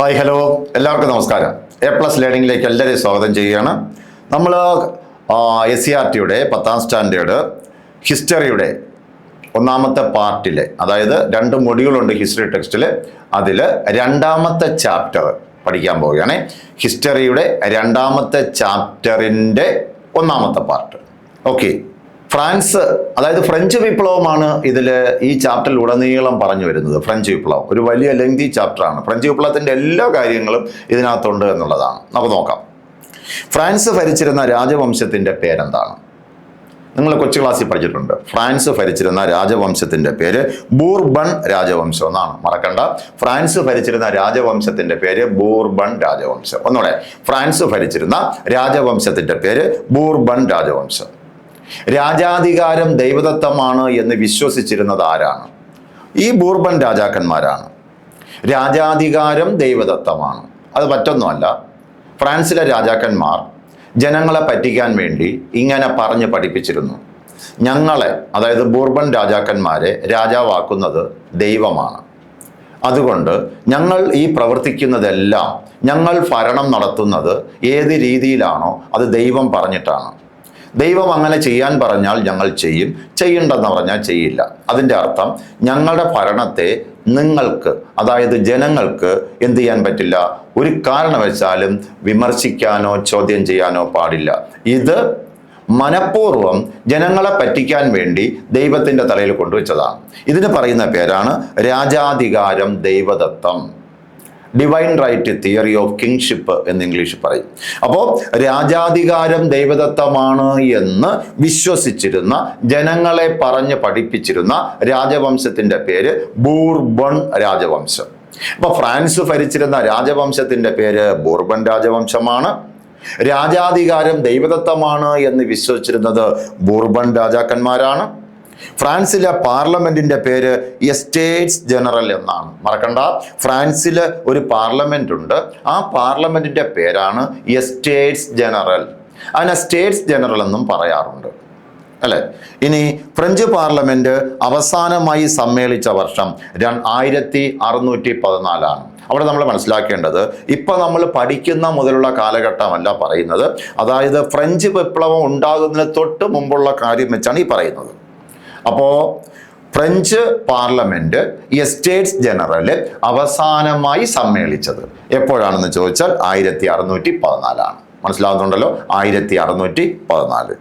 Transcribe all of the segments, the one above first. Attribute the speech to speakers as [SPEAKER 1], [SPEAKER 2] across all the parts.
[SPEAKER 1] Hi hello എല്ലാവർക്കും നമസ്കാരം. A+ ലേണിംഗിലേക്ക് എല്ലാവരെയും സ്വാഗതം ചെയ്യുകയാണ്. നമ്മൾ SCERT-യുടെ 10ാം സ്റ്റാൻഡേർഡ് ഹിസ്റ്ററിയുടെ ഒന്നാമത്തെ പാർട്ടിലെ, അതായത് 2 മൊഡ്യൂളുണ്ട് ഹിസ്റ്ററി ടെക്സ്റ്റിൽ, അതിൽ 2ാമത്തെ ചാപ്റ്റർ പഠിക്കാൻ പോവുകയാണ്. ഹിസ്റ്ററിയുടെ 2ാമത്തെ ചാപ്റ്ററിൻ്റെ 1ാമത്തെ പാർട്ട്. ഓക്കെ, ഫ്രാൻസ്, അതായത് ഫ്രഞ്ച് വിപ്ലവമാണ് ഇതിൽ ഈ ചാപ്റ്ററിൽ ഉടനീളം പറഞ്ഞു വരുന്നത്. ഫ്രഞ്ച് വിപ്ലവം ഒരു വലിയ ലെങ്തി ചാപ്റ്ററാണ്. ഫ്രഞ്ച് വിപ്ലവത്തിൻ്റെ എല്ലാ കാര്യങ്ങളും ഇതിനകത്തുണ്ട് എന്നുള്ളതാണ്. നമുക്ക് നോക്കാം. ഫ്രാൻസ് ഭരിച്ചിരുന്ന രാജവംശത്തിൻ്റെ പേരെന്താണ്? നിങ്ങൾ കൊച്ചു ക്ലാസ്സിൽ പഠിച്ചിട്ടുണ്ട്. ഫ്രാൻസ് ഭരിച്ചിരുന്ന രാജവംശത്തിൻ്റെ പേര് ബൂർബൺ രാജവംശം എന്നാണ്. മറക്കണ്ട, ഫ്രാൻസ് ഭരിച്ചിരുന്ന രാജവംശത്തിൻ്റെ പേര് ബൂർബൺ രാജവംശം. ഒന്നുകൂടെ, ഫ്രാൻസ് ഭരിച്ചിരുന്ന രാജവംശത്തിൻ്റെ പേര് ബൂർബൺ രാജവംശം. രാജാധികാരം ദൈവദത്തമാണ് എന്ന് വിശ്വസിച്ചിരുന്നത് ആരാണ്? ഈ ബൂർബൺ രാജാക്കന്മാരാണ്. രാജാധികാരം ദൈവദത്തമാണ്, അത് മറ്റൊന്നുമല്ല. ഫ്രാൻസിലെ രാജാക്കന്മാർ ജനങ്ങളെ പറ്റിക്കാൻ വേണ്ടി ഇങ്ങനെ പറഞ്ഞ് പഠിപ്പിച്ചിരുന്നു: ഞങ്ങളെ, അതായത് ബൂർബൺ രാജാക്കന്മാരെ രാജാവാക്കുന്നത് ദൈവമാണ്. അതുകൊണ്ട് ഞങ്ങൾ ഈ പ്രവർത്തിക്കുന്നതെല്ലാം, ഞങ്ങൾ ഭരണം നടത്തുന്നത് ഏത് രീതിയിലാണോ അത് ദൈവം പറഞ്ഞിട്ടാണ്. ദൈവം അങ്ങനെ ചെയ്യാൻ പറഞ്ഞാൽ ഞങ്ങൾ ചെയ്യും, ചെയ്യണ്ടെന്ന് പറഞ്ഞാൽ ചെയ്യില്ല. അതിൻ്റെ അർത്ഥം ഞങ്ങളുടെ ഭരണത്തെ നിങ്ങൾക്ക്, അതായത് ജനങ്ങൾക്ക് എന്ത് ചെയ്യാൻ പറ്റില്ല, ഒരു കാരണവശാലും വിമർശിക്കാനോ ചോദ്യം ചെയ്യാനോ പാടില്ല. ഇത് മനഃപൂർവ്വം ജനങ്ങളെ പറ്റിക്കാൻ വേണ്ടി ദൈവത്തിൻ്റെ തലയിൽ കൊണ്ടുവച്ചതാണ്. ഇതിന് പറയുന്ന പേരാണ് രാജാധികാരം ദൈവദത്തം. Divine right theory of kingship എന്ന് ഇംഗ്ലീഷ് പറയും. അപ്പോൾ രാജാധികാരം ദൈവദത്തമാണ് എന്ന് വിശ്വസിച്ചിരുന്ന, ജനങ്ങളെ പറഞ്ഞ് പഠിപ്പിച്ചിരുന്ന രാജവംശത്തിൻ്റെ പേര് ബൂർബൺ രാജവംശം. അപ്പോൾ ഫ്രാൻസ് ഭരിച്ചിരുന്ന രാജവംശത്തിൻ്റെ പേര് ബൂർബൺ രാജവംശമാണ്. രാജാധികാരം ദൈവദത്തമാണ് എന്ന് വിശ്വസിച്ചിരുന്നത് ബൂർബൺ രാജാക്കന്മാരാണ്. ഫ്രാൻസിലെ പാർലമെന്റിന്റെ പേര് എസ്റ്റേറ്റ്സ് ജനറൽ എന്നാണ്. മറക്കണ്ട, ഫ്രാൻസിൽ ഒരു പാർലമെന്റ് ഉണ്ട്. ആ പാർലമെന്റിന്റെ പേരാണ് എസ്റ്റേറ്റ്സ് ജനറൽ. അതിനെ സ്റ്റേറ്റ്സ് ജനറൽ എന്നും പറയാറുണ്ട്, അല്ലെ? ഇനി ഫ്രഞ്ച് പാർലമെന്റ് അവസാനമായി സമ്മേളിച്ച വർഷം 1614. അവിടെ നമ്മൾ മനസ്സിലാക്കേണ്ടത്, ഇപ്പൊ നമ്മൾ പഠിക്കുന്ന മുതലുള്ള കാലഘട്ടമല്ല പറയുന്നത്. അതായത് ഫ്രഞ്ച് വിപ്ലവം ഉണ്ടാകുന്നതിന് തൊട്ട് മുമ്പുള്ള കാര്യം വെച്ചാണ് ഈ പറയുന്നത്. അപ്പോൾ ഫ്രഞ്ച് പാർലമെന്റ് എസ്റ്റേറ്റ്സ് ജനറൽ അവസാനമായി സമ്മേളിച്ചത് എപ്പോഴാണെന്ന് ചോദിച്ചാൽ 1614. മനസ്സിലാവുന്നുണ്ടല്ലോ, 1614.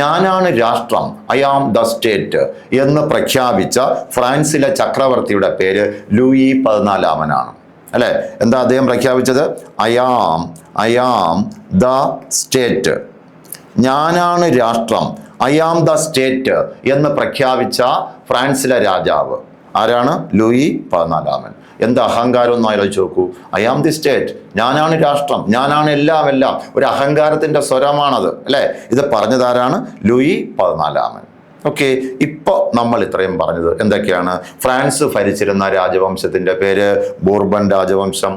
[SPEAKER 1] ഞാനാണ് രാഷ്ട്രം, ഐ ആം ദ സ്റ്റേറ്റ് എന്ന് പ്രഖ്യാപിച്ച ഫ്രാൻസിലെ ചക്രവർത്തിയുടെ പേര് ലൂയി 14 അല്ലെ? എന്താ അദ്ദേഹം പ്രഖ്യാപിച്ചത്? I am the state. ഞാനാണ് രാഷ്ട്രം, ഐ ആം ദ സ്റ്റേറ്റ് എന്ന് പ്രഖ്യാപിച്ച ഫ്രാൻസിലെ രാജാവ് ആരാണ്? ലൂയി 14. എന്ത് അഹങ്കാരം എന്ന് ആലോചിച്ച് നോക്കൂ. ഐ ആം ദി സ്റ്റേറ്റ്, ഞാനാണ് രാഷ്ട്രം, ഞാനാണ് എല്ലാം. ഒരു അഹങ്കാരത്തിന്റെ സ്വരമാണത്, അല്ലെ? ഇത് പറഞ്ഞതാരാണ്? ലൂയി 14. ഓക്കെ, ഇപ്പോൾ നമ്മൾ ഇത്രയും പറഞ്ഞത് എന്തൊക്കെയാണ്? ഫ്രാൻസ് ഭരിച്ചിരുന്ന രാജവംശത്തിൻ്റെ പേര് ബൂർബൺ രാജവംശം.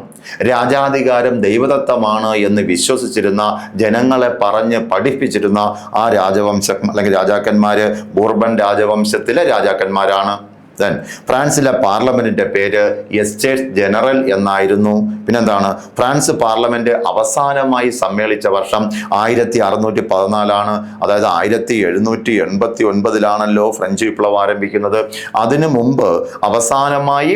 [SPEAKER 1] രാജാധികാരം ദൈവദത്തമാണ് എന്ന് വിശ്വസിച്ചിരുന്ന, ജനങ്ങളെ പറഞ്ഞ് പഠിപ്പിച്ചിരുന്ന ആ രാജവംശം അല്ലെങ്കിൽ രാജാക്കന്മാര് ബൂർബൺ രാജവംശത്തിലെ രാജാക്കന്മാരാണ്. ഫ്രാൻസിലെ പാർലമെന്റിന്റെ പേര് എസ്റ്റേറ്റ്സ് ജനറൽ എന്നായിരുന്നു. പിന്നെന്താണ്? ഫ്രാൻസ് പാർലമെന്റ് അവസാനമായി സമ്മേളിച്ച വർഷം 1614. അതായത് 1789 ഫ്രഞ്ച് വിപ്ലവം ആരംഭിക്കുന്നത്. അതിനു മുമ്പ് അവസാനമായി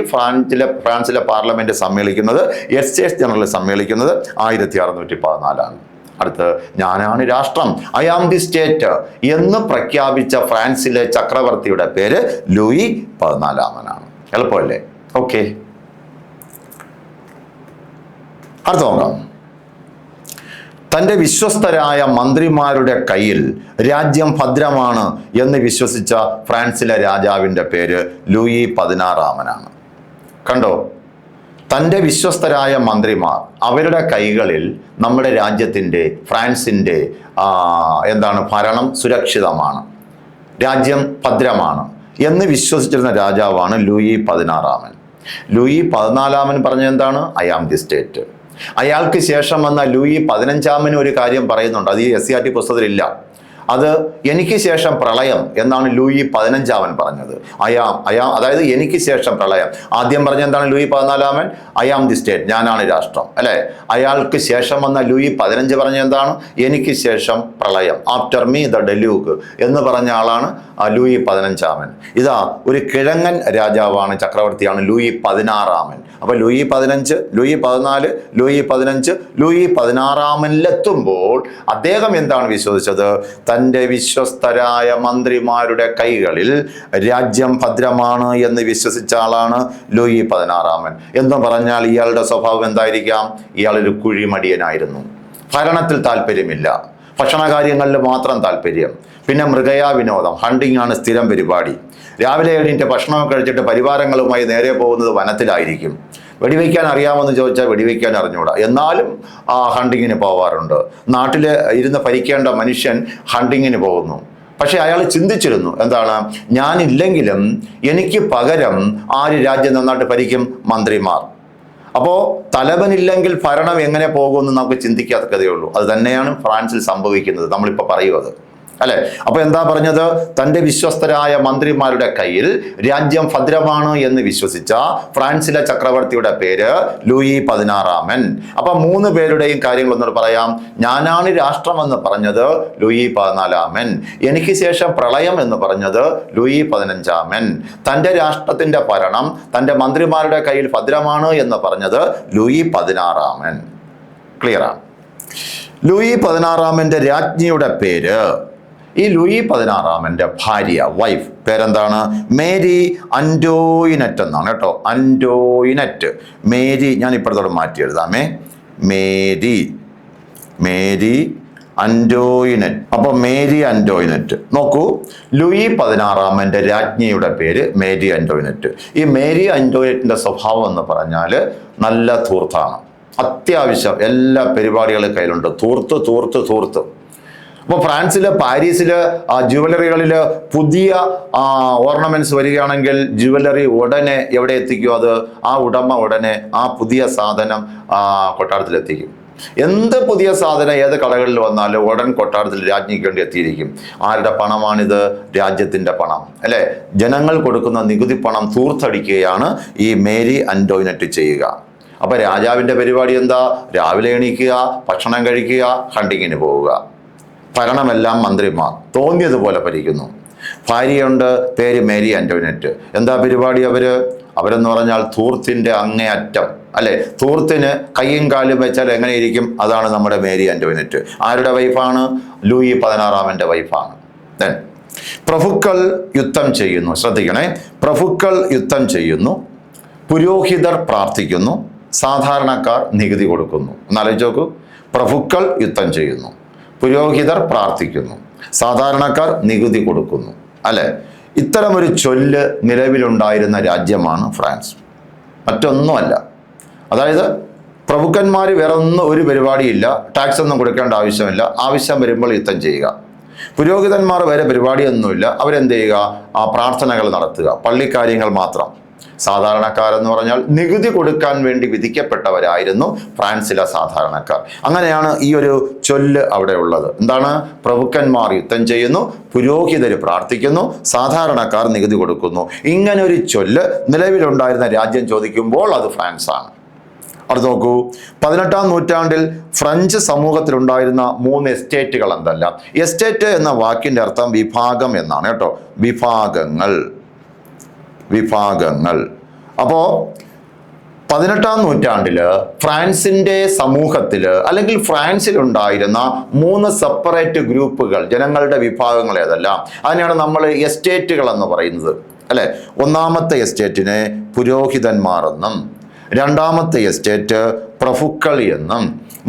[SPEAKER 1] ഫ്രാൻസിലെ പാർലമെന്റ് സമ്മേളിക്കുന്നത്, എസ്റ്റേറ്റ്സ് ജനറൽ സമ്മേളിക്കുന്നത് 1614. അടുത്ത്, ഞാനാണ് രാഷ്ട്രം, ഐ ആം ദി സ്റ്റേറ്റ് എന്ന് പ്രഖ്യാപിച്ച ഫ്രാൻസിലെ ചക്രവർത്തിയുടെ പേര് ലൂയി 14. എളുപ്പമല്ലേ? ഓക്കെ, അടുത്ത നോക്കാം. തൻ്റെ വിശ്വസ്തരായ മന്ത്രിമാരുടെ കയ്യിൽ രാജ്യം ഭദ്രമാണ് എന്ന് വിശ്വസിച്ച ഫ്രാൻസിലെ രാജാവിൻ്റെ പേര് ലൂയി 16. കണ്ടോ? തൻ്റെ വിശ്വസ്തരായ മന്ത്രിമാർ, അവരുടെ കൈകളിൽ നമ്മുടെ രാജ്യത്തിൻ്റെ, ഫ്രാൻസിൻ്റെ ഭരണം സുരക്ഷിതമാണ്, രാജ്യം ഭദ്രമാണ് എന്ന് വിശ്വസിച്ചിരുന്ന രാജാവാണ് ലൂയി 16. ലൂയി 14 പറഞ്ഞത് എന്താണ്? I am the state. അയാൾക്ക് ശേഷം വന്ന ലൂയി 15 ഒരു കാര്യം പറയുന്നുണ്ട്, അത് ഈ SCERT പുസ്തകത്തിലില്ല. അത് എനിക്ക് ശേഷം പ്രളയം എന്നാണ് ലൂയി 15 പറഞ്ഞത്. അതായത് എനിക്ക് ശേഷം പ്രളയം. ആദ്യം പറഞ്ഞ എന്താണ് Louis 14? I am the state, ഞാനാണ് രാഷ്ട്രം, അല്ലെ? അയാൾക്ക് ശേഷം വന്ന ലൂയി 15 പറഞ്ഞ എന്താണ്? എനിക്ക് ശേഷം പ്രളയം, ആഫ്റ്റർ മീ ദ ഡെലൂഗ് എന്ന് പറഞ്ഞ ആളാണ് ലൂയി 15. ഇതാ ഒരു കിഴങ്ങൻ രാജാവാണ്, ചക്രവർത്തിയാണ് ലൂയി 16. അപ്പൊ ലൂയി 15, ലൂയി 14, ലൂയി 15, ലൂയി 16 അദ്ദേഹം എന്താണ് വിശ്വസിച്ചത്? തൻ്റെ വിശ്വസ്തരായ മന്ത്രിമാരുടെ കൈകളിൽ രാജ്യം ഭദ്രമാണ് എന്ന് വിശ്വസിച്ച ആളാണ് ലൂയി 16. എന്ന് പറഞ്ഞാൽ ഇയാളുടെ സ്വഭാവം എന്തായിരിക്കാം? ഇയാളൊരു കുഴിമടിയനായിരുന്നു. ഭരണത്തിൽ താല്പര്യമില്ല, ഭക്ഷണകാര്യങ്ങളിൽ മാത്രം താല്പര്യം. പിന്നെ മൃഗയാ വിനോദം, ഹണ്ടിങ് ആണ് സ്ഥിരം പരിപാടി. രാവിലെ എണീറ്റ് ഭക്ഷണമൊക്കെ കഴിച്ചിട്ട് പരിവാരങ്ങളുമായി നേരെ പോകുന്നത് വനത്തിലായിരിക്കും. വെടിവെക്കാൻ അറിയാമെന്ന് ചോദിച്ചാൽ വെടിവെക്കാൻ അറിഞ്ഞൂടാ, എന്നാലും ഹണ്ടിങ്ങിന് പോവാറുണ്ട്. നാട്ടിൽ ഇരുന്ന് ഭരിക്കേണ്ട മനുഷ്യൻ ഹണ്ടിങ്ങിന് പോകുന്നു. പക്ഷെ അയാൾ ചിന്തിച്ചിരുന്നു, എന്താണ്? ഞാനില്ലെങ്കിലും എനിക്ക് പകരം ആര് രാജ്യം നന്നായിട്ട് ഭരിക്കും? മന്ത്രിമാർ. അപ്പോൾ തലവനില്ലെങ്കിൽ ഭരണം എങ്ങനെ പോകുമെന്ന് നമുക്ക് ചിന്തിക്കാത്തതേ ഉള്ളൂ. അത് തന്നെയാണ് ഫ്രാൻസിൽ സംഭവിക്കുന്നത്. നമ്മളിപ്പോൾ പറയുന്നത്, അല്ലെ? അപ്പൊ എന്താ പറഞ്ഞത്? തൻ്റെ വിശ്വസ്തരായ മന്ത്രിമാരുടെ കയ്യിൽ രാജ്യം ഭദ്രമാണ് എന്ന് വിശ്വസിച്ച ഫ്രാൻസിലെ ചക്രവർത്തിയുടെ പേര് ലൂയി 16. അപ്പൊ 3 പേരുടെയും കാര്യങ്ങൾ ഒന്നുകൂടെ പറയാം. ഞാനാണ് രാഷ്ട്രമെന്ന് പറഞ്ഞത് ലൂയി 14. എനിക്ക് ശേഷം പ്രളയം എന്ന് പറഞ്ഞത് ലൂയി 15. തൻ്റെ രാഷ്ട്രത്തിന്റെ ഭരണം തൻ്റെ മന്ത്രിമാരുടെ കയ്യിൽ ഭദ്രമാണ് എന്ന് പറഞ്ഞത് ലൂയി 16. ക്ലിയറാണ്? ലൂയി 16 രാജ്ഞിയുടെ പേര്, ഈ ലൂയി 16 ഭാര്യ, വൈഫ് പേരെന്താണ്? മേരി അന്റോയിനറ്റ് എന്നാണ് കേട്ടോ. Antoinette, Mary. ഞാൻ ഇപ്പോഴത്തോടെ മാറ്റി എഴുതാമേ. Mary Antoinette. അപ്പൊ മേരി അന്റോയിനറ്റ്. നോക്കൂ, ലൂയി 16 രാജ്ഞിയുടെ പേര് മേരി അന്റോയിനറ്റ്. ഈ മേരി അന്റോയിനറ്റിന്റെ സ്വഭാവം എന്ന് പറഞ്ഞാൽ നല്ല ധൂർത്താണ്. അത്യാവശ്യം എല്ലാ പരിപാടികളും കയ്യിലുണ്ട്. ധൂർത്ത്. അപ്പോൾ ഫ്രാൻസില്, പാരീസില് ജുവലറികളിൽ പുതിയ ഓർണമെന്റ്സ് വരികയാണെങ്കിൽ ജുവലറി ഉടനെ എവിടെ എത്തിക്കും? അത് ആ ഉടമ ഉടനെ ആ പുതിയ സാധനം കൊട്ടാരത്തിലെത്തിക്കും. എന്ത് പുതിയ സാധനം ഏത് കടകളിൽ വന്നാലും ഉടൻ കൊട്ടാരത്തിൽ രാജ്ഞിക്ക് വേണ്ടി എത്തിയിരിക്കും. ആരുടെ പണമാണിത്? രാജ്യത്തിന്റെ പണം, അല്ലെ? ജനങ്ങൾ കൊടുക്കുന്ന നികുതി പണം ധൂർത്തടിക്കുകയാണ് ഈ മേരി അന്റോയിനറ്റ് ചെയ്യുക. അപ്പൊ രാജാവിന്റെ പരിപാടി എന്താ? രാവിലെ എണീക്കുക, ഭക്ഷണം കഴിക്കുക, ഹണ്ടിങ്ങിന് പോവുക. ഭരണമെല്ലാം മന്ത്രിമാർ തോന്നിയതുപോലെ ഭരിക്കുന്നു. ഭാര്യയുണ്ട്, പേര് മേരി അന്റോയിനറ്റ്. എന്താ പരിപാടി? അവരെന്ന് പറഞ്ഞാൽ ധൂർത്തിന്റെ അങ്ങേയറ്റം, അല്ലെ? ധൂർത്തിന് കയ്യും കാലും വെച്ചാൽ എങ്ങനെയിരിക്കും? അതാണ് നമ്മുടെ മേരി അന്റോയിനറ്റ്. ആരുടെ വൈഫാണ്? ലൂയി 16 വൈഫാണ്. പ്രഭുക്കൾ യുദ്ധം ചെയ്യുന്നു. ശ്രദ്ധിക്കണേ, പ്രഭുക്കൾ യുദ്ധം ചെയ്യുന്നു, പുരോഹിതർ പ്രാർത്ഥിക്കുന്നു, സാധാരണക്കാർ നികുതി കൊടുക്കുന്നു. എന്നാലോചിച്ച് നോക്കൂ. പ്രഭുക്കൾ യുദ്ധം ചെയ്യുന്നു, പുരോഹിതർ പ്രാർത്ഥിക്കുന്നു, സാധാരണക്കാർ നികുതി കൊടുക്കുന്നു, അല്ലെ? ഇത്തരമൊരു ചൊല്ല് നിലവിലുണ്ടായിരുന്ന രാജ്യമാണ് ഫ്രാൻസ്. മറ്റൊന്നുമല്ല. അതായത് പ്രഭുക്കന്മാർ വേറെ ഒരു പരിപാടിയില്ല, ടാക്സ് ഒന്നും കൊടുക്കേണ്ട ആവശ്യമില്ല, ആവശ്യം വരുമ്പോൾ യുദ്ധം ചെയ്യുക. പുരോഹിതന്മാർ വേറെ പരിപാടിയൊന്നുമില്ല, അവരെന്ത് ചെയ്യുക? പ്രാർത്ഥനകൾ നടത്തുക, പള്ളിക്കാര്യങ്ങൾ മാത്രം. സാധാരണക്കാരെന്ന് പറഞ്ഞാൽ നികുതി കൊടുക്കാൻ വേണ്ടി വിധിക്കപ്പെട്ടവരായിരുന്നു ഫ്രാൻസിലെ സാധാരണക്കാർ. അങ്ങനെയാണ് ഈ ഒരു ചൊല്ല് അവിടെ ഉള്ളത്. എന്താണ്? പ്രഭുക്കന്മാർ യുദ്ധം ചെയ്യുന്നു, പുരോഹിതർ പ്രാർത്ഥിക്കുന്നു, സാധാരണക്കാർ നികുതി കൊടുക്കുന്നു. ഇങ്ങനെ ഒരു ചൊല്ല് നിലവിലുണ്ടായിരുന്ന രാജ്യം ചോദിക്കുമ്പോൾ അത് ഫ്രാൻസാണ്. അടുത്ത് നോക്കൂ, 18-ാം നൂറ്റാണ്ടിൽ ഫ്രഞ്ച് സമൂഹത്തിലുണ്ടായിരുന്ന 3 എസ്റ്റേറ്റുകൾ എന്തെല്ലാം? എസ്റ്റേറ്റ് എന്ന വാക്കിന്റെ അർത്ഥം വിഭാഗം എന്നാണ് കേട്ടോ. വിഭാഗങ്ങൾ. അപ്പോ 18-ാം നൂറ്റാണ്ടില് ഫ്രാൻസിന്റെ സമൂഹത്തില് അല്ലെങ്കിൽ ഫ്രാൻസിലുണ്ടായിരുന്ന 3 സെപ്പറേറ്റ് ഗ്രൂപ്പുകൾ, ജനങ്ങളുടെ വിഭാഗങ്ങൾ ഏതെല്ലാം? അതിനെയാണ് നമ്മൾ എസ്റ്റേറ്റുകൾ എന്ന് പറയുന്നത്, അല്ലെ? ഒന്നാമത്തെ എസ്റ്റേറ്റിനെ പുരോഹിതന്മാർ എന്നും, രണ്ടാമത്തെ എസ്റ്റേറ്റ് പ്രഭുക്കൾ എന്നും,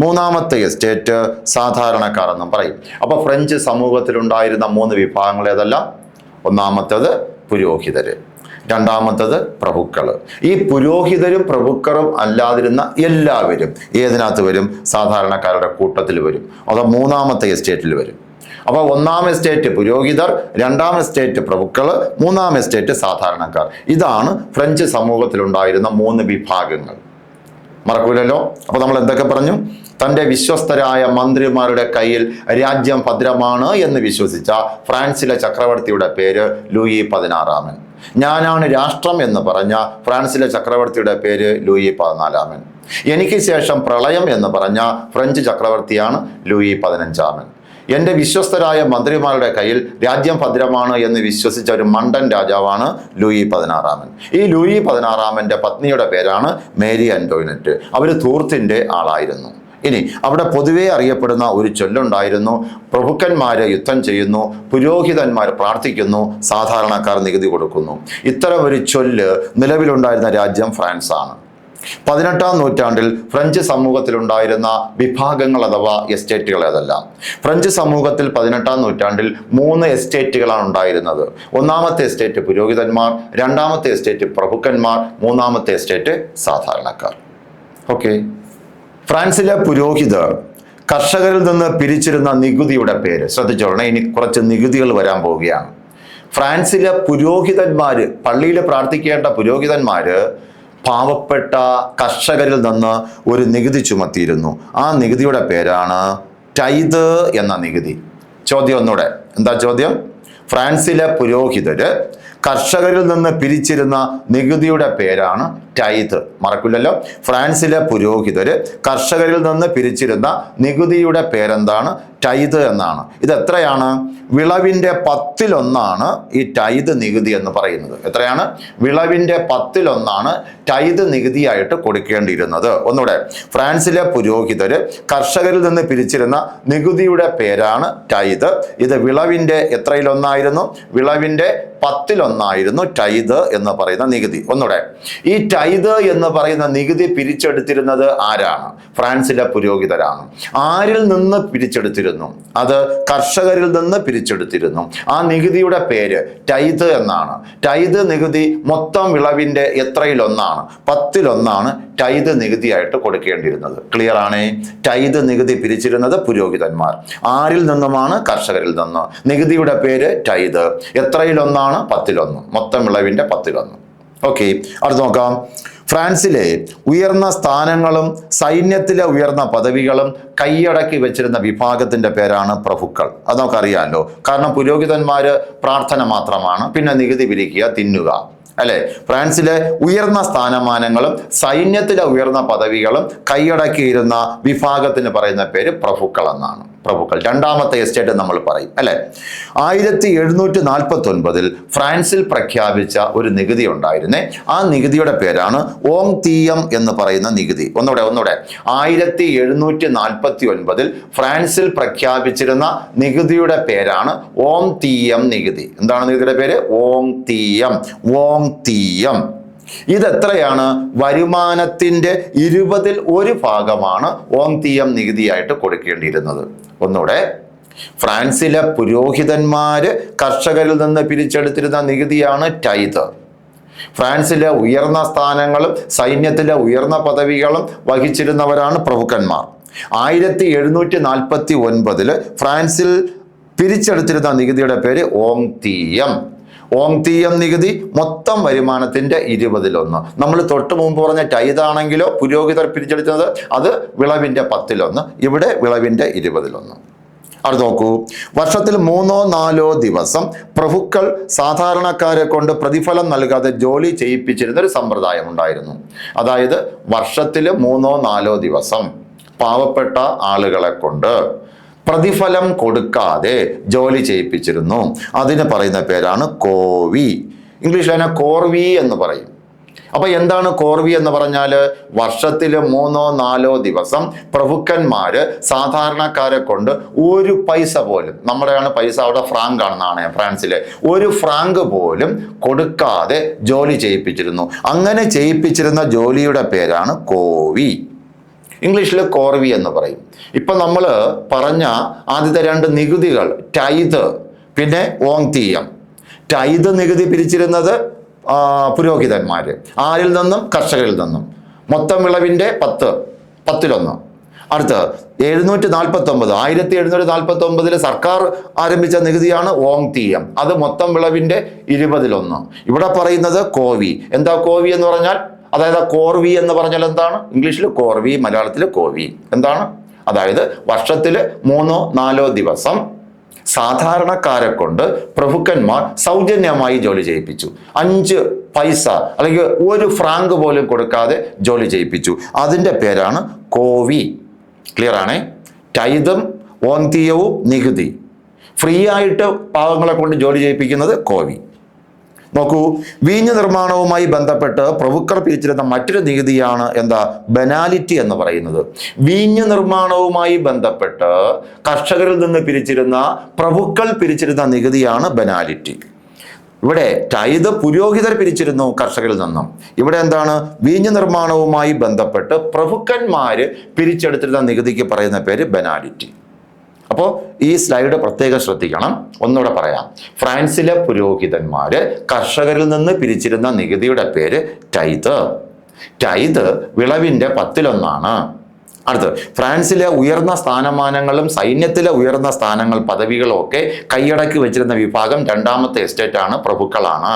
[SPEAKER 1] മൂന്നാമത്തെ എസ്റ്റേറ്റ് സാധാരണക്കാർ എന്നും പറയും. അപ്പൊ ഫ്രഞ്ച് സമൂഹത്തിലുണ്ടായിരുന്ന 3 വിഭാഗങ്ങൾ ഏതെല്ലാം? ഒന്നാമത്തേത് പുരോഹിതര്, രണ്ടാമത്തത് പ്രഭുക്കൾ. ഈ പുരോഹിതരും പ്രഭുക്കറും അല്ലാതിരുന്ന എല്ലാവരും ഏതിനകത്ത് വരും? സാധാരണക്കാരുടെ കൂട്ടത്തിൽ വരും. അത് 3-ാമത്തെ എസ്റ്റേറ്റിൽ വരും. അപ്പോൾ 1-ാം എസ്റ്റേറ്റ് പുരോഹിതർ, 2-ാം എസ്റ്റേറ്റ് പ്രഭുക്കൾ, 3-ാം എസ്റ്റേറ്റ് സാധാരണക്കാർ. ഇതാണ് ഫ്രഞ്ച് സമൂഹത്തിലുണ്ടായിരുന്ന 3 വിഭാഗങ്ങൾ. മറക്കൂലല്ലോ. അപ്പോൾ നമ്മൾ എന്തൊക്കെ പറഞ്ഞു? തൻ്റെ വിശ്വസ്തരായ മന്ത്രിമാരുടെ കയ്യിൽ രാജ്യം ഭദ്രമാണ് എന്ന് വിശ്വസിച്ച ഫ്രാൻസിലെ ചക്രവർത്തിയുടെ പേര് ലൂയി 16. ഞാനാണ് രാഷ്ട്രം എന്ന് പറഞ്ഞ ഫ്രാൻസിലെ ചക്രവർത്തിയുടെ പേര് ലൂയി 14. എനിക്ക് ശേഷം പ്രളയം എന്ന് പറഞ്ഞ ഫ്രഞ്ച് ചക്രവർത്തിയാണ് ലൂയി 15. എൻ്റെ വിശ്വസ്തരായ മന്ത്രിമാരുടെ കയ്യിൽ രാജ്യം ഭദ്രമാണ് എന്ന് വിശ്വസിച്ച ഒരു മണ്ടൻ രാജാവാണ് ലൂയി 16. ഈ ലൂയി 16 പത്നിയുടെ പേരാണ് മേരി ആന്റോയിനറ്റ്. അവർ ധൂർത്തിൻ്റെ ആളായിരുന്നു. ഇനി അവിടെ പൊതുവെ അറിയപ്പെടുന്ന ഒരു ചൊല്ലുണ്ടായിരുന്നു: പ്രഭുക്കന്മാര് യുദ്ധം ചെയ്യുന്നു, പുരോഹിതന്മാർ പ്രാർത്ഥിക്കുന്നു, സാധാരണക്കാർ നികുതി കൊടുക്കുന്നു. ഇത്തരം ഒരു ചൊല്ല് നിലവിലുണ്ടായിരുന്ന രാജ്യം ഫ്രാൻസ് ആണ്. 18-ാം നൂറ്റാണ്ടിൽ ഫ്രഞ്ച് സമൂഹത്തിലുണ്ടായിരുന്ന വിഭാഗങ്ങൾ അഥവാ എസ്റ്റേറ്റുകൾ ഏതെല്ലാം? ഫ്രഞ്ച് സമൂഹത്തിൽ 18-ാം നൂറ്റാണ്ടിൽ 3 എസ്റ്റേറ്റുകളാണ് ഉണ്ടായിരുന്നത്. ഒന്നാമത്തെ എസ്റ്റേറ്റ് പുരോഹിതന്മാർ, രണ്ടാമത്തെ എസ്റ്റേറ്റ് പ്രഭുക്കന്മാർ, മൂന്നാമത്തെ എസ്റ്റേറ്റ് സാധാരണക്കാർ. ഓക്കെ. ഫ്രാൻസിലെ പുരോഹിതർ കർഷകരിൽ നിന്ന് പിരിച്ചിരുന്ന നികുതിയുടെ പേര് ശ്രദ്ധിച്ചോളണേ. ഇനി കുറച്ച് നികുതികൾ വരാൻ പോവുകയാണ്. ഫ്രാൻസിലെ പുരോഹിതന്മാര്, പള്ളിയിൽ പ്രാർത്ഥിക്കേണ്ട പുരോഹിതന്മാര് പാവപ്പെട്ട കർഷകരിൽ നിന്ന് ഒരു നികുതി ചുമത്തിയിരുന്നു. ആ നികുതിയുടെ പേരാണ് ടൈത് എന്ന നികുതി. ചോദ്യം ഒന്നുകൂടെ, എന്താ ചോദ്യം? ഫ്രാൻസിലെ പുരോഹിതര് കർഷകരിൽ നിന്ന് പിരിച്ചിരുന്ന നികുതിയുടെ പേരാണ് ടൈത്. മറക്കില്ലല്ലോ. ഫ്രാൻസിലെ പുരോഹിതര് കർഷകരിൽ നിന്ന് പിരിച്ചിരുന്ന നികുതിയുടെ പേരെന്താണ്? ടൈത് എന്നാണ്. ഇത് എത്രയാണ്? വിളവിൻ്റെ 10% ഈ ടൈത് നികുതി എന്ന് പറയുന്നത്. എത്രയാണ്? വിളവിൻ്റെ 10% ടൈത് നികുതിയായിട്ട് കൊടുക്കേണ്ടിയിരുന്നത്. ഒന്നുകൂടെ, ഫ്രാൻസിലെ പുരോഹിതര് കർഷകരിൽ നിന്ന് പിരിച്ചിരുന്ന നികുതിയുടെ പേരാണ് ടൈത്. ഇത് വിളവിൻ്റെ എത്രയിലൊന്നായിരുന്നു? വിളവിൻ്റെ 10% ടൈത് എന്ന് പറയുന്ന നികുതി. ഒന്നുകൂടെ, ഈ ടൈത് എന്ന് പറയുന്ന നികുതി പിരിച്ചെടുത്തിരുന്നത് ആരാണ്? ഫ്രാൻസിലെ പുരോഹിതരാണ്. ആരിൽ നിന്ന് പിരിച്ചെടുത്തിരുന്നു? അത് കർഷകരിൽ നിന്ന് പിരിച്ചെടുത്തിരുന്നു. ആ നികുതിയുടെ പേര് ടൈത് എന്നാണ്. ടൈത് നികുതി മൊത്തം വിളവിൻ്റെ എത്രയിലൊന്നാണ്? 10% ടൈത് നികുതിയായിട്ട് കൊടുക്കേണ്ടിയിരുന്നത്. ക്ലിയർ ആണേ? ടൈത് നികുതി പിരിച്ചിരുന്നത് പുരോഹിതന്മാർ. ആരിൽ നിന്നുമാണ്? കർഷകരിൽ നിന്ന്. നികുതിയുടെ പേര് ടൈത്. എത്രയിലൊന്നാണ്? 10%. മൊത്തം വിളവിൻ്റെ 10%. ഓക്കെ. അടുത്ത് നോക്കാം. ഫ്രാൻസിലെ ഉയർന്ന സ്ഥാനങ്ങളും സൈന്യത്തിലെ ഉയർന്ന പദവികളും കൈയടക്കി വെച്ചിരുന്ന വിഭാഗത്തിന്റെ പേരാണ് പ്രഭുക്കൾ. അത് നമുക്കറിയാമല്ലോ. കാരണം പുരോഹിതന്മാര് പ്രാർത്ഥന മാത്രമാണ്, പിന്നെ നികുതി പിരിക്കുക, തിന്നുക, അല്ലെ? ഫ്രാൻസിലെ ഉയർന്ന സ്ഥാനമാനങ്ങളും സൈന്യത്തിലെ ഉയർന്ന പദവികളും കൈയടക്കിയിരുന്ന വിഭാഗത്തിന് പറയുന്ന പേര് പ്രഭുക്കൾ എന്നാണ്. പ്രഭുക്കൾ. രണ്ടാമത്തെ എസ്റ്റേറ്റ് നമ്മൾ പറയും, അല്ലെ? 1749 ഫ്രാൻസിൽ പ്രഖ്യാപിച്ച ഒരു നികുതി ഉണ്ടായിരുന്നേ. ആ നികുതിയുടെ പേരാണ് ഓങ് തീയം എന്ന് പറയുന്ന നികുതി. ഒന്നുകൂടെ 1749 ഫ്രാൻസിൽ പ്രഖ്യാപിച്ചിരുന്ന നികുതിയുടെ പേരാണ് ഓങ് തീയം നികുതി. എന്താണ് നികുതിയുടെ പേര്? Aung Thiem. Aung Thiem. ഇതെത്രയാണ്? വരുമാനത്തിന്റെ 1/20 ഓങ് തീയം നികുതിയായിട്ട് കൊടുക്കേണ്ടിയിരുന്നത്. ഒന്നുകൂടെ, ഫ്രാൻസിലെ പുരോഹിതന്മാര് കർഷകരിൽ നിന്ന് പിരിച്ചെടുത്തിരുന്ന നികുതിയാണ് ടൈത്. ഫ്രാൻസിലെ ഉയർന്ന സ്ഥാനങ്ങളും സൈന്യത്തിലെ ഉയർന്ന പദവികളും വഹിച്ചിരുന്നവരാണ് പ്രഭുക്കന്മാർ. 1749 ഫ്രാൻസിൽ പിരിച്ചെടുത്തിരുന്ന നികുതിയുടെ പേര് ഓങ് തീയം. ഓങ് തീയം നികുതി മൊത്തം വരുമാനത്തിന്റെ 1/20. നമ്മൾ തൊട്ട് മുമ്പ് പറഞ്ഞ ടൈതാണെങ്കിലോ പുരോഹിതർ പിരിച്ചെടുക്കുന്നത് അത് വിളവിന്റെ 10%. ഇവിടെ വിളവിന്റെ 20%. അത് നോക്കൂ. വർഷത്തിൽ 3-4 ദിവസം പ്രഭുക്കൾ സാധാരണക്കാരെ കൊണ്ട് പ്രതിഫലം നൽകാതെ ജോലി ചെയ്യിപ്പിച്ചിരുന്ന ഒരു സമ്പ്രദായം ഉണ്ടായിരുന്നു. അതായത് വർഷത്തിൽ 3-4 ദിവസം പാവപ്പെട്ട ആളുകളെ കൊണ്ട് പ്രതിഫലം കൊടുക്കാതെ ജോലി ചെയ്യിപ്പിച്ചിരുന്നു. അതിന് പറയുന്ന പേരാണ് കോവി. ഇംഗ്ലീഷിൽ അതിനെ കോർവി എന്ന് പറയും. അപ്പൊ എന്താണ് കോർവി എന്ന് പറഞ്ഞാൽ? വർഷത്തിൽ 3-4 ദിവസം പ്രഭുക്കന്മാര് സാധാരണക്കാരെ കൊണ്ട് ഒരു പൈസ പോലും, നമ്മുടെയാണ് പൈസ, അവിടെ ഫ്രാങ്ക് ആണ് നാണയം ഫ്രാൻസിലെ, ഒരു ഫ്രാങ്ക് പോലും കൊടുക്കാതെ ജോലി ചെയ്യിപ്പിച്ചിരുന്നു. അങ്ങനെ ചെയ്യിപ്പിച്ചിരുന്ന ജോലിയുടെ പേരാണ് കോവി. ഇംഗ്ലീഷിൽ കോർവി എന്ന് പറയും. ഇപ്പൊ നമ്മൾ പറഞ്ഞ ആദ്യത്തെ 2 നികുതികൾ, ടൈത് പിന്നെ ഓങ് തീയം. ടൈത് നികുതി പിരിച്ചിരുന്നത് പുരോഹിതന്മാര്. ആരിൽ നിന്നും? കർഷകരിൽ നിന്നും. മൊത്തം വിളവിന്റെ 10%. അടുത്ത് 1749 സർക്കാർ ആരംഭിച്ച നികുതിയാണ് ഓങ് തീയം. അത് മൊത്തം വിളവിന്റെ 20%. ഇവിടെ പറയുന്നത് കോവി. എന്താ കോവി എന്ന് പറഞ്ഞാൽ? അതായത് കോർവി എന്ന് പറഞ്ഞാൽ എന്താണ്? ഇംഗ്ലീഷിൽ കോർവി, മലയാളത്തിൽ കോവി. എന്താണ്? അതായത് വർഷത്തിൽ 3-4 ദിവസം സാധാരണക്കാരെ കൊണ്ട് പ്രഭുക്കന്മാർ സൗജന്യമായി ജോലി ചെയ്യിപ്പിച്ചു. 5 പൈസ അല്ലെങ്കിൽ 1 ഫ്രാങ്ക് പോലും കൊടുക്കാതെ ജോലി ചെയ്യിപ്പിച്ചു. അതിൻ്റെ പേരാണ് കോവി. ക്ലിയർ ആണേ? ടൈതും ഓന്തിയവും നികുതി ഫ്രീ ആയിട്ട് പാവങ്ങളെ കൊണ്ട് ജോലി ചെയ്യിപ്പിക്കുന്നത് കോവി. നോക്കൂ, വീഞ്ഞ് നിർമ്മാണവുമായി ബന്ധപ്പെട്ട് പ്രഭുക്കർ പിരിച്ചിരുന്ന മറ്റൊരു നികുതിയാണ് എന്താ? ബെനാലിറ്റി എന്ന് പറയുന്നത്. വീഞ്ഞ് നിർമ്മാണവുമായി ബന്ധപ്പെട്ട് കർഷകരിൽ നിന്ന് പിരിച്ചിരുന്ന പ്രഭുക്കൾ പിരിച്ചിരുന്ന നികുതിയാണ് ബെനാലിറ്റി. ഇവിടെ ടൈത് പുരോഹിതർ പിരിച്ചിരുന്നു കർഷകരിൽ നിന്നും. ഇവിടെ എന്താണ്? വീഞ്ഞ് നിർമ്മാണവുമായി ബന്ധപ്പെട്ട് പ്രഭുക്കന്മാര് പിരിച്ചെടുത്തിരുന്ന നികുതിക്ക് പറയുന്ന പേര് ബെനാലിറ്റി. അപ്പോൾ ഈ സ്ലൈഡ് പ്രത്യേകം ശ്രദ്ധിക്കണം. ഒന്നുകൂടെ പറയാം. ഫ്രാൻസിലെ പുരോഹിതന്മാര് കർഷകരിൽ നിന്ന് പിരിച്ചിരുന്ന നികുതിയുടെ പേര് ടൈത്. ടൈത് വിളവിന്റെ 10%. അടുത്ത്, ഫ്രാൻസിലെ ഉയർന്ന സ്ഥാനമാനങ്ങളും സൈന്യത്തിലെ ഉയർന്ന സ്ഥാനങ്ങൾ പദവികളും ഒക്കെ കൈയടക്കി വെച്ചിരുന്ന വിഭാഗം 2ാമത്തെ എസ്റ്റേറ്റ് ആണ്, പ്രഭുക്കളാണ്.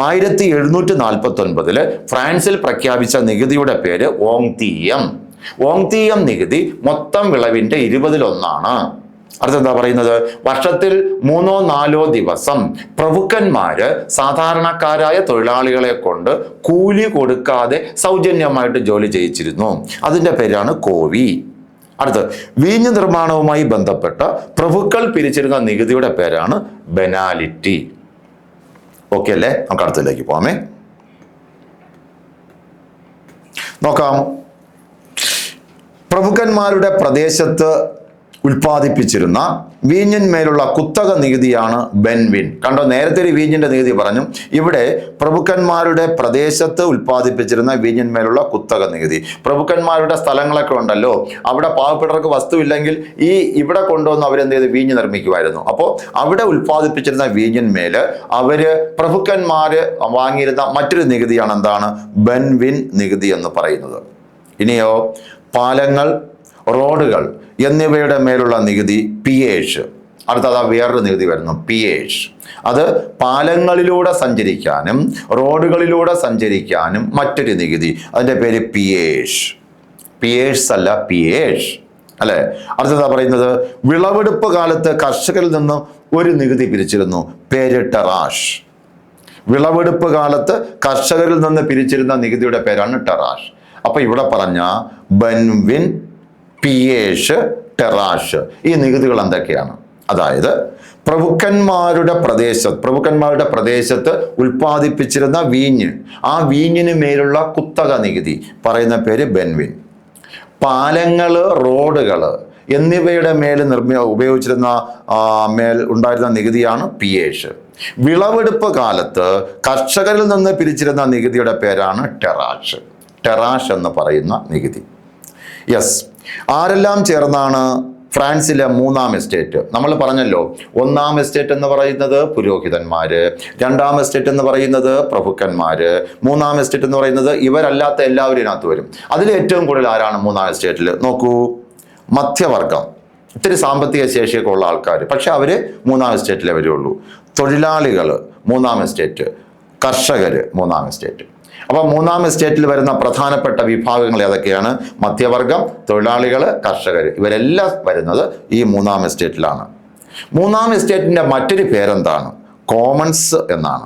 [SPEAKER 1] 1749 ഫ്രാൻസിൽ പ്രഖ്യാപിച്ച നികുതിയുടെ പേര് ഓങ്തിയം. ഓങ്തിയം നികുതി മൊത്തം വിളവിന്റെ 20%. അടുത്തെന്താ പറയുന്നത്? വർഷത്തിൽ 3-4 ദിവസം പ്രഭുക്കന്മാര് സാധാരണക്കാരായ തൊഴിലാളികളെ കൊണ്ട് കൂലി കൊടുക്കാതെ സൗജന്യമായിട്ട് ജോലി ചെയ്യിച്ചിരുന്നു. അതിന്റെ പേരാണ് കോവി. അടുത്ത്, വീഞ്ഞ് നിർമ്മാണവുമായി ബന്ധപ്പെട്ട പ്രഭുക്കൾ പിരിച്ചിരുന്ന നികുതിയുടെ പേരാണ് ബെനാലിറ്റി. ഓക്കെ അല്ലേ? നമുക്ക് അടുത്തതിലേക്ക് പോകാമേ. നോക്കാം. പ്രഭുക്കന്മാരുടെ പ്രദേശത്ത് ഉൽപ്പാദിപ്പിച്ചിരുന്ന വീഞ്ഞിന്മേലുള്ള കുത്തക നികുതിയാണ് ബെൻവിൻ. കണ്ടോ, നേരത്തെ ഒരു വീഞ്ഞിന്റെ നികുതി പറഞ്ഞു. ഇവിടെ പ്രഭുക്കന്മാരുടെ പ്രദേശത്ത് ഉൽപ്പാദിപ്പിച്ചിരുന്ന വീഞ്ഞിന്മേലുള്ള കുത്തക നികുതി. പ്രഭുക്കന്മാരുടെ സ്ഥലങ്ങളൊക്കെ ഉണ്ടല്ലോ, അവിടെ പാവപ്പെട്ടവർക്ക് വസ്തുവില്ലെങ്കിൽ ഇവിടെ കൊണ്ടുവന്ന് അവരെന്ത് ചെയ്ത് വീഞ്ഞ് നിർമ്മിക്കുമായിരുന്നു. അപ്പോൾ അവിടെ ഉൽപ്പാദിപ്പിച്ചിരുന്ന വീഞ്ഞിന്മേല് അവര് പ്രഭുക്കന്മാര് വാങ്ങിയിരുന്ന മറ്റൊരു നികുതിയാണ് എന്താണ്? ബെൻവിൻ നികുതി എന്ന് പറയുന്നത്. ഇനിയോ, പാലങ്ങൾ, റോഡുകൾ എന്നിവയുടെ മേലുള്ള നികുതി പിയേഷ്. അടുത്തത് വേറൊരു നികുതി വരുന്നു, പിയേഷ്. അത് പാലങ്ങളിലൂടെ സഞ്ചരിക്കാനും റോഡുകളിലൂടെ സഞ്ചരിക്കാനും മറ്റൊരു നികുതി. അതിൻ്റെ പേര് പിയേഷ്. പിയേഴ്സ് അല്ല, പിയേഷ് അല്ലെ? അടുത്തതാ പറയുന്നത്, വിളവെടുപ്പ് കാലത്ത് കർഷകരിൽ നിന്ന് ഒരു നികുതി പിരിച്ചിരുന്നു, പേര് ടെറാഷ്. വിളവെടുപ്പ് കാലത്ത് കർഷകരിൽ നിന്ന് പിരിച്ചിരുന്ന നികുതിയുടെ പേരാണ് ടെറാഷ്. അപ്പൊ ഇവിടെ പറഞ്ഞ ബെൻവിൻ, പിയേഷ്, ടെറാഷ് ഈ നികുതികൾ എന്തൊക്കെയാണ്? അതായത് പ്രഭുക്കന്മാരുടെ പ്രദേശത്ത് ഉൽപ്പാദിപ്പിച്ചിരുന്ന വീഞ്ഞ്, ആ വീഞ്ഞിന് മേലുള്ള കുത്തക നികുതി പറയുന്ന പേര് ബെൻവിൻ. പാലങ്ങള്, റോഡുകള് എന്നിവയുടെ മേൽ ഉപയോഗിച്ചിരുന്ന മേൽ ഉണ്ടായിരുന്ന നികുതിയാണ് പിയേഷ്. വിളവെടുപ്പ് കാലത്ത് കർഷകരിൽ നിന്ന് പിരിച്ചിരുന്ന നികുതിയുടെ പേരാണ് ടെറാഷ്. ടെറാഷ് എന്ന് പറയുന്ന നികുതി. യെസ്, ആരെല്ലാം ചേർന്നാണ് ഫ്രാൻസിലെ 3ാം എസ്റ്റേറ്റ്? നമ്മൾ പറഞ്ഞല്ലോ, 1ാം എസ്റ്റേറ്റ് എന്ന് പറയുന്നത് പുരോഹിതന്മാര്, 2ാം എസ്റ്റേറ്റ് എന്ന് പറയുന്നത് പ്രഭുക്കന്മാര്, 3ാം എസ്റ്റേറ്റ് എന്ന് പറയുന്നത് ഇവരല്ലാത്ത എല്ലാവരും ഇതിനകത്ത് വരും. അതിൽ ഏറ്റവും കൂടുതൽ ആരാണ് 3ാം എസ്റ്റേറ്റിൽ? നോക്കൂ, മധ്യവർഗം, ഇത്തിരി സാമ്പത്തിക ശേഷിയൊക്കെ ഉള്ള ആൾക്കാർ, പക്ഷെ അവര് 3ാം എസ്റ്റേറ്റിലേ വരുള്ളൂ. തൊഴിലാളികൾ 3ാം എസ്റ്റേറ്റ്, കർഷകര് 3ാം എസ്റ്റേറ്റ്. അപ്പൊ 3ാം എസ്റ്റേറ്റിൽ വരുന്ന പ്രധാനപ്പെട്ട വിഭാഗങ്ങൾ ഏതൊക്കെയാണ്? മധ്യവർഗം, തൊഴിലാളികൾ, കർഷകർ. ഇവരെല്ലാം വരുന്നത് ഈ 3ാം എസ്റ്റേറ്റിലാണ്. 3ാം എസ്റ്റേറ്റിന്റെ മറ്റൊരു പേരെന്താണ്? കോമൺസ് എന്നാണ്.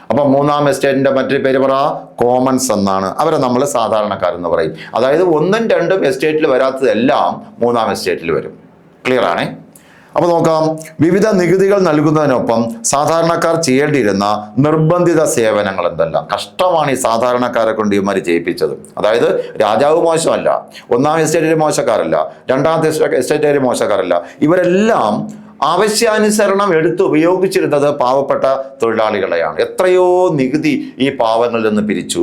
[SPEAKER 1] അപ്പൊ 3ാം എസ്റ്റേറ്റിന്റെ മറ്റൊരു പേര് പറ, കോമൺസ് എന്നാണ്. അവരെ നമ്മൾ സാധാരണക്കാരെന്ന് പറയും. അതായത് 1ഉം 2ഉം എസ്റ്റേറ്റിൽ വരാത്തതെല്ലാം 3ാം എസ്റ്റേറ്റിൽ വരും. ക്ലിയർ ആണേ? അപ്പൊ നോക്കാം, വിവിധ നികുതികൾ നൽകുന്നതിനൊപ്പം സാധാരണക്കാർ ചെയ്യേണ്ടിയിരുന്ന നിർബന്ധിത സേവനങ്ങൾ എന്തെല്ലാം. കഷ്ടമാണ് ഈ സാധാരണക്കാരെ കൊണ്ട് ഇവന്മാര് ചെയ്യിപ്പിച്ചത്. അതായത് രാജാവ് മോശമല്ല, 1ാം എസ്റ്റേറ്റിലെ മോശക്കാരല്ല, 2ാമത്തെ എസ്റ്റേറ്റിലെ മോശക്കാരല്ല, ഇവരെല്ലാം ആവശ്യാനുസരണം എടുത്ത് ഉപയോഗിച്ചിരുന്നത് പാവപ്പെട്ട തൊഴിലാളികളെയാണ്. എത്രയോ നികുതി ഈ പാവങ്ങളിൽ നിന്ന് പിരിച്ചു.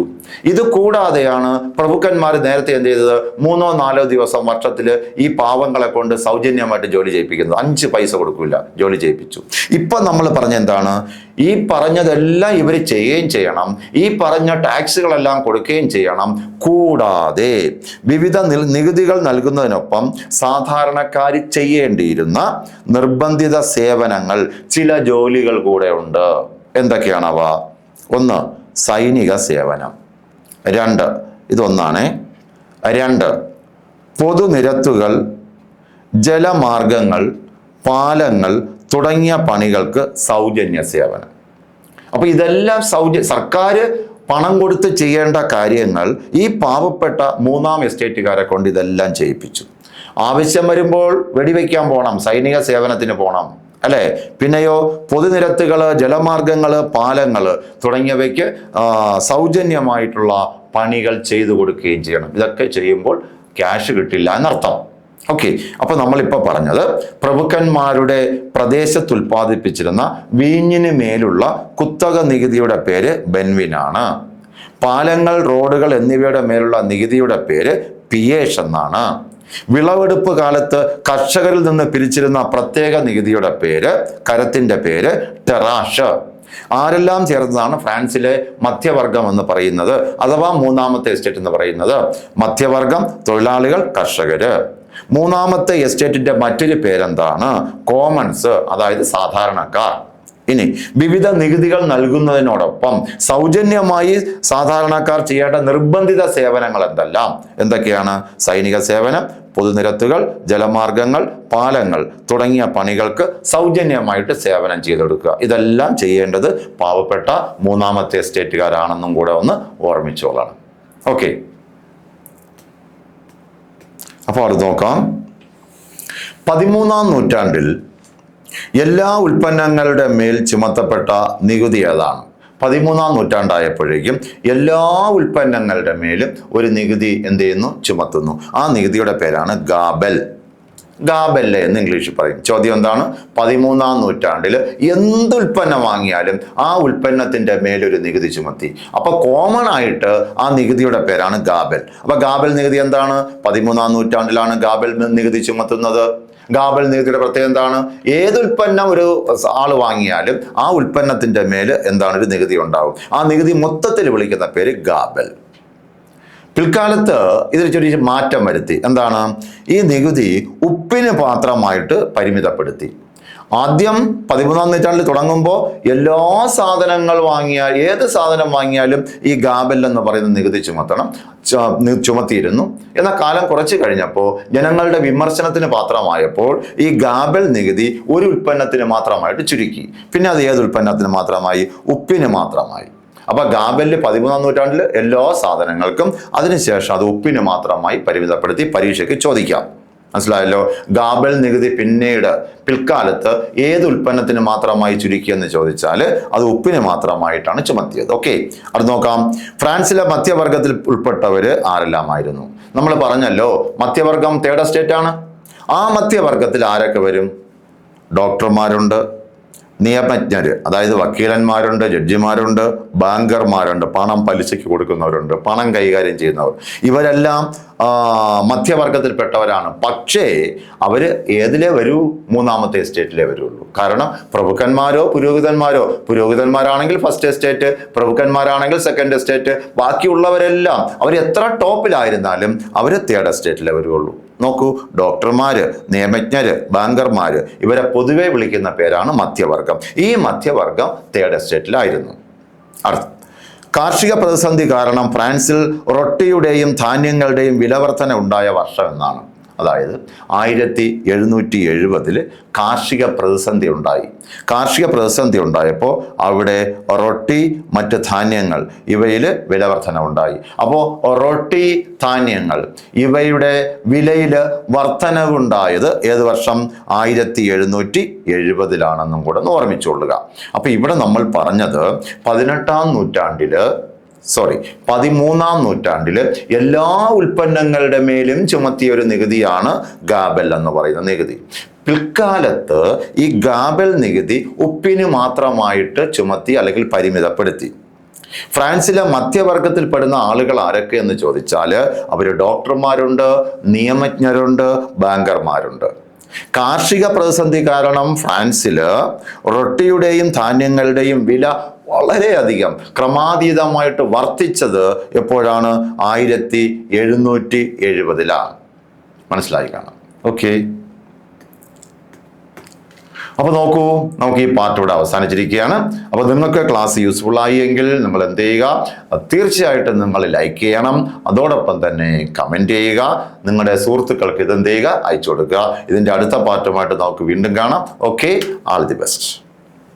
[SPEAKER 1] ഇത് കൂടാതെയാണ് പ്രഭുക്കന്മാർ നേരത്തെ എന്ത് ചെയ്തത്? 3-4 ദിവസം വർഷത്തിൽ ഈ പാവങ്ങളെ കൊണ്ട് സൗജന്യമായിട്ട് ജോലി ചെയ്യിപ്പിക്കുന്നത്. 5 പൈസ കൊടുക്കില്ല, ജോലി ചെയ്യിപ്പിച്ചു. ഇപ്പൊ നമ്മൾ പറഞ്ഞ എന്താണ്? ഈ പറഞ്ഞതെല്ലാം ഇവർ ചെയ്യുകയും ചെയ്യണം, ഈ പറഞ്ഞ ടാക്സുകളെല്ലാം കൊടുക്കുകയും ചെയ്യണം. കൂടാതെ വിവിധ നികുതികൾ നൽകുന്നതിനൊപ്പം സാധാരണക്കാർ ചെയ്യേണ്ടിയിരുന്ന നിർബന്ധിത സേവനങ്ങൾ, ചില ജോലികൾ കൂടെ ഉണ്ട്. എന്തൊക്കെയാണവ? 1, സൈനിക സേവനം. ഇതൊന്നാണ്. 2 പൊതുനിരത്തുകൾ, ജലമാർഗങ്ങൾ, പാലങ്ങൾ തുടങ്ങിയ പണികൾക്ക് സൗജന്യ സേവനം. അപ്പോൾ ഇതെല്ലാം സർക്കാർ പണം കൊടുത്ത് ചെയ്യേണ്ട കാര്യങ്ങൾ ഈ പാവപ്പെട്ട മൂന്നാം എസ്റ്റേറ്റുകാരെ കൊണ്ട് ഇതെല്ലാം ചെയ്യിപ്പിച്ചു. ആവശ്യം വരുമ്പോൾ വെടിവെക്കാൻ പോകണം, സൈനിക സേവനത്തിന് പോകണം, അല്ലേ? പിന്നെയോ പൊതുനിരത്തുകൾ, ജലമാർഗങ്ങൾ, പാലങ്ങൾ തുടങ്ങിയവയ്ക്ക് സൗജന്യമായിട്ടുള്ള പണികൾ ചെയ്തു കൊടുക്കുകയും ചെയ്യണം. ഇതൊക്കെ ചെയ്യുമ്പോൾ ക്യാഷ് കിട്ടില്ല എന്നർത്ഥം. ഓക്കെ, അപ്പൊ നമ്മളിപ്പോൾ പറഞ്ഞത് പ്രഭുക്കന്മാരുടെ പ്രദേശത്ത് ഉൽപ്പാദിപ്പിച്ചിരുന്ന വീഞ്ഞിന് മേലുള്ള കുത്തക നികുതിയുടെ പേര് ബെൻവിനാണ്. പാലങ്ങൾ, റോഡുകൾ എന്നിവയുടെ മേലുള്ള നികുതിയുടെ പേര് പിയേഷ് എന്നാണ്. വിളവെടുപ്പ് കാലത്ത് കർഷകരിൽ നിന്ന് പിരിച്ചിരുന്ന പ്രത്യേക നികുതിയുടെ പേര്, കരത്തിന്റെ പേര് ടെറാഷ്. ആരെല്ലാം ചേർന്നതാണ് ഫ്രാൻസിലെ മധ്യവർഗം എന്ന് പറയുന്നത്, അഥവാ മൂന്നാമത്തെ എസ്റ്റേറ്റ് എന്ന് പറയുന്നത്? മധ്യവർഗം, തൊഴിലാളികൾ, കർഷകര്. മൂന്നാമത്തെ എസ്റ്റേറ്റിന്റെ മറ്റൊരു പേരെന്താണ്? കോമൺസ്, അതായത് സാധാരണക്കാർ. ഇനി വിവിധ നികുതികൾ നൽകുന്നതിനോടൊപ്പം സൗജന്യമായി സാധാരണക്കാർ ചെയ്യേണ്ട നിർബന്ധിത സേവനങ്ങൾ എന്തൊക്കെയാണ്? സൈനിക സേവനം, പൊതുനിരത്തുകൾ, ജലമാർഗങ്ങൾ, പാലങ്ങൾ തുടങ്ങിയ പണികൾക്ക് സൗജന്യമായിട്ട് സേവനം ചെയ്തെടുക്കുക. ഇതെല്ലാം ചെയ്യേണ്ടത് പാവപ്പെട്ട മൂന്നാമത്തെ എസ്റ്റേറ്റുകാരാണെന്നും കൂടെ ഒന്ന് ഓർമ്മിച്ചോളണം. ഓക്കെ, അപ്പോൾ അത് നോക്കാം. 13-ാം നൂറ്റാണ്ടിൽ എല്ലാ ഉൽപ്പന്നങ്ങളുടെ മേൽ ചുമത്തപ്പെട്ട നികുതി ഏതാണ്? 13-ാം നൂറ്റാണ്ടായപ്പോഴേക്കും എല്ലാ ഉൽപ്പന്നങ്ങളുടെ മേലും ഒരു നികുതി എന്ത് ചെയ്യുന്നു? ചുമത്തുന്നു. ആ നികുതിയുടെ പേരാണ് ഗാബൽ. ഗാബെല്ലെ എന്ന് ഇംഗ്ലീഷിൽ പറയും. ചോദ്യം എന്താണ്? 13-ാം നൂറ്റാണ്ടിൽ എന്ത് ഉൽപ്പന്നം വാങ്ങിയാലും ആ ഉൽപ്പന്നത്തിന്റെ മേലൊരു നികുതി ചുമത്തി. അപ്പൊ കോമൺ ആയിട്ട് ആ നികുതിയുടെ പേരാണ് ഗാബൽ. അപ്പൊ ഗാബൽ നികുതി എന്താണ്? 13-ാം നൂറ്റാണ്ടിലാണ് ഗാബൽ നികുതി ചുമത്തുന്നത്. ഗാബൽ നികുതിയുടെ പ്രത്യേകത എന്താണ്? ഏത് ഉൽപ്പന്നം ഒരു ആള് വാങ്ങിയാലും ആ ഉൽപ്പന്നത്തിന്റെ മേൽ എന്താണ്? ഒരു നികുതി ഉണ്ടാവും. ആ നികുതി മൊത്തത്തിൽ വിളിക്കുന്ന പേര് ഗാബൽ. പിൽക്കാലത്ത് ഇതിൽ ചെറിയ മാറ്റം വരുത്തി. എന്താണ്? ഈ നികുതി ഉപ്പിന് മാത്രമായിട്ട് പരിമിതപ്പെടുത്തി. ആദ്യം 13-ാം നൂറ്റാണ്ടിൽ തുടങ്ങുമ്പോൾ എല്ലാ സാധനങ്ങൾ വാങ്ങിയാൽ, ഏത് സാധനം വാങ്ങിയാലും ഈ ഗാബൽ എന്ന് പറയുന്ന നികുതി ചുമത്തിയിരുന്നു. എന്നാൽ കാലം കുറച്ച് കഴിഞ്ഞപ്പോൾ ജനങ്ങളുടെ വിമർശനത്തിന് പാത്രമായപ്പോൾ ഈ ഗാബൽ നികുതി ഒരു ഉൽപ്പന്നത്തിന് മാത്രമായിട്ട് ചുരുക്കി. പിന്നെ അത് ഏത് ഉൽപ്പന്നത്തിന് മാത്രമായി? ഉപ്പിന് മാത്രമായി. അപ്പൊ ഗാബലില് 13-ാം നൂറ്റാണ്ടിൽ എല്ലാ സാധനങ്ങൾക്കും, അതിനുശേഷം അത് ഉപ്പിന് മാത്രമായി പരിമിതപ്പെടുത്തി. പരീക്ഷയ്ക്ക് ചോദിക്കാം. മനസ്സിലായല്ലോ? ഗാബൽ നികുതി പിന്നീട് പിൽക്കാലത്ത് ഏത് ഉൽപ്പന്നത്തിന് മാത്രമായി ചുരുക്കിയെന്ന് ചോദിച്ചാൽ അത് ഉപ്പിന് മാത്രമായിട്ടാണ് ചുമത്തിയത്. ഓക്കെ, അത് നോക്കാം. ഫ്രാൻസിലെ മധ്യവർഗത്തിൽ ഉൾപ്പെട്ടവര് ആരെല്ലാമായിരുന്നു? നമ്മൾ പറഞ്ഞല്ലോ മധ്യവർഗം തേർഡ് എസ്റ്റേറ്റ് ആണ്. ആ മധ്യവർഗത്തിൽ ആരൊക്കെ വരും? ഡോക്ടർമാരുണ്ട്, നിയമജ്ഞര്, അതായത് വക്കീലന്മാരുണ്ട്, ജഡ്ജിമാരുണ്ട്, ബാങ്കർമാരുണ്ട്, പണം പലിശയ്ക്ക് കൊടുക്കുന്നവരുണ്ട്, പണം കൈകാര്യം ചെയ്യുന്നവർ. ഇവരെല്ലാം മധ്യവർഗത്തിൽപ്പെട്ടവരാണ്. പക്ഷേ അവര് ഏതിലേ വരൂ? മൂന്നാമത്തെ എസ്റ്റേറ്റിലേ വരുള്ളൂ. കാരണം പ്രഭുക്കന്മാരോ പുരോഹിതന്മാരാണെങ്കിൽ ഫസ്റ്റ് എസ്റ്റേറ്റ്, പ്രഭുക്കന്മാരാണെങ്കിൽ സെക്കൻഡ് എസ്റ്റേറ്റ്, ബാക്കിയുള്ളവരെല്ലാം അവർ എത്ര ടോപ്പിലായിരുന്നാലും അവര് തേർഡ് എസ്റ്റേറ്റിലേ വരുള്ളൂ. നോക്കൂ, ഡോക്ടർമാര്, നിയമജ്ഞര്, ബാങ്കർമാര്, ഇവരെ പൊതുവെ വിളിക്കുന്ന പേരാണ് മധ്യവർഗം. ഈ മധ്യവർഗം തേർഡ് എസ്റ്റേറ്റിലായിരുന്നു. കാർഷിക പ്രതിസന്ധി കാരണം ഫ്രാൻസിൽ റൊട്ടിയുടെയും ധാന്യങ്ങളുടെയും വിലവർധന ഉണ്ടായ വർഷം എന്നാണ്. അതായത് 1770 കാർഷിക പ്രതിസന്ധി ഉണ്ടായി. കാർഷിക പ്രതിസന്ധി ഉണ്ടായപ്പോൾ അവിടെ റൊട്ടി, മറ്റ് ധാന്യങ്ങൾ ഇവയിൽ വിലവർധന ഉണ്ടായി. അപ്പോൾ റൊട്ടി, ധാന്യങ്ങൾ ഇവയുടെ വിലയിൽ വർധനവുണ്ടായത് ഏത് വർഷം? 1770 കൂടെ ഒന്ന് ഓർമ്മിച്ചുകൊള്ളുക. അപ്പൊ ഇവിടെ നമ്മൾ പറഞ്ഞത് 13-ാം നൂറ്റാണ്ടില് എല്ലാ ഉൽപ്പന്നങ്ങളുടെ മേലും ചുമത്തിയ ഒരു നികുതിയാണ് ഗാബൽ എന്ന് പറയുന്ന നികുതി. പിൽക്കാലത്ത് ഈ ഗാബൽ നികുതി ഉപ്പിന് മാത്രമായിട്ട് ചുമത്തി അല്ലെങ്കിൽ പരിമിതപ്പെടുത്തി. ഫ്രാൻസിലെ മധ്യവർഗത്തിൽപ്പെടുന്ന ആളുകൾ ആരൊക്കെ എന്ന് ചോദിച്ചാൽ അവർ ഡോക്ടർമാരുണ്ട്, നിയമജ്ഞരുണ്ട്, ബാങ്കർമാരുണ്ട്. കാർഷിക പ്രതിസന്ധി കാരണം ഫ്രാൻസില് റൊട്ടിയുടെയും ധാന്യങ്ങളുടെയും വില വളരെയധികം ക്രമാതീതമായിട്ട് വർദ്ധിച്ചത് എപ്പോഴാണ്? 1770. മനസ്സിലായി കാണാം. ഓക്കെ, അപ്പോൾ നോക്കൂ, നമുക്ക് ഈ പാർട്ട് ഇവിടെ അവസാനിച്ചിരിക്കുകയാണ്. അപ്പോൾ നിങ്ങൾക്ക് ക്ലാസ് യൂസ്ഫുൾ ആയി എങ്കിൽ നമ്മൾ എന്ത് ചെയ്യുക, തീർച്ചയായിട്ടും നിങ്ങൾ ലൈക്ക് ചെയ്യണം. അതോടൊപ്പം തന്നെ കമൻറ്റ് ചെയ്യുക. നിങ്ങളുടെ സുഹൃത്തുക്കൾക്ക് ഇതെന്ത് ചെയ്യുക, അയച്ചു കൊടുക്കുക. ഇതിൻ്റെ അടുത്ത പാർട്ടുമായിട്ട് നമുക്ക് വീണ്ടും കാണാം. Okay, all the best.